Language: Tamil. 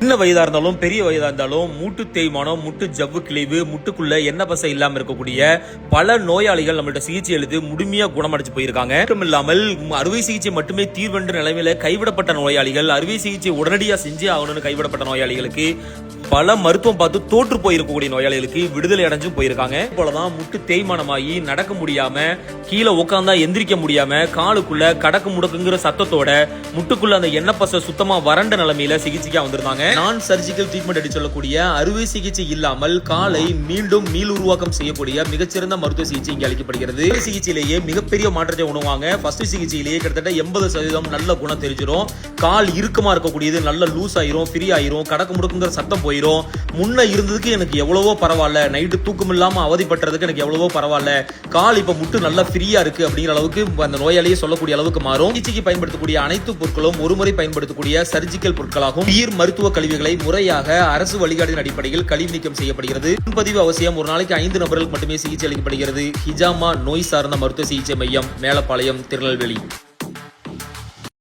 சின்ன வயதா இருந்தாலும் பெரிய வயதா இருந்தாலும் மூட்டு தேய்மானம், முட்டு ஜவ்வு கிழிவு, முட்டுக்குள்ள எண்ணெய் பசை இல்லாம இருக்கக்கூடிய பல நோயாளிகள் நம்மள்ட்ட சிகிச்சை எழுதி முழுமையா குணமடைச்சு போயிருக்காங்க. மட்டும் இல்லாமல் அறுவை சிகிச்சை மட்டுமே தீர்வென்ற நிலைமையில கைவிடப்பட்ட நோயாளிகள், அறுவை சிகிச்சை உடனடியா செஞ்சே ஆகணும்னு கைவிடப்பட்ட நோயாளிகளுக்கு, பல மருத்துவம் பார்த்து தோற்று போயிருக்கக்கூடிய நோயாளிகளுக்கு விடுதலை அடைஞ்சும் போயிருக்காங்க. போலதான் முட்டு தேய்மானமாகி நடக்க முடியாம, கீழே உட்காந்தா எந்திரிக்க முடியாம, காலுக்குள்ள கடக்கு முடக்குங்கிற சத்தத்தோட முட்டுக்குள்ள அந்த எண்ணெய் பசை சுத்தமா வறண்ட நிலைமையில சிகிச்சைக்கா வந்திருந்தாங்க. நான் சர்ஜிக்கல் ட்ரீட்மெண்ட் அடி சொல்லக்கூடிய அறுவை சிகிச்சை இல்லாமல் காலை மீண்டும் மீள் உருவாக்கம் செய்யக்கூடிய மிகச்சிறந்த மருத்துவ சிகிச்சை இங்கே அளிக்கப்படுகிறது. சிகிச்சையிலேயே மிகப்பெரிய மாற்றத்தை உணவாங்க. ஃபர்ஸ்ட் சிகிச்சையிலேயே கிட்டத்தட்ட 80% நல்ல குணம் தெரிஞ்சிடும். கால் இறுக்கமா இருக்கக்கூடியது நல்ல லூஸ் ஆயிரும், ஃப்ரீ ஆயிரும், கடக்கு முடக்குங்கிற சத்தம் போயிடும். முன்ன இருந்ததுக்கு எனக்கு எவ்வளவோ பரவாயில்ல, நைட்டு தூக்கம் இல்லாம அவதிப்பட்டதுக்கு எனக்கு எவ்வளவோ பரவாயில்ல, கால் இப்ப முட்டு நல்லா ஃப்ரீயா இருக்கு அப்படிங்கிற அளவுக்கு அந்த நோயாளியே சொல்லக்கூடிய அளவுக்கு மாறும். சிகிச்சைக்கு பயன்படுத்தக்கூடிய அனைத்து பொருட்களும் ஒருமுறை பயன்படுத்தக்கூடிய சர்ஜிக்கல் பொருட்களாகும். உயிர் மருத்துவ கழிவுகளை முறையாக அரசு வழிகாட்டின் அடிப்படையில் கழிவு நீக்கம் செய்யப்படுகிறது. முன்பதிவு அவசியம். ஒரு நாளைக்கு 5 நபர்களுக்கு மட்டுமே சிகிச்சை அளிக்கப்படுகிறது. ஹிஜாமா நோய் சார்ந்த மருத்துவ சிகிச்சை மையம், மேலப்பாளையம், திருநெல்வேலி.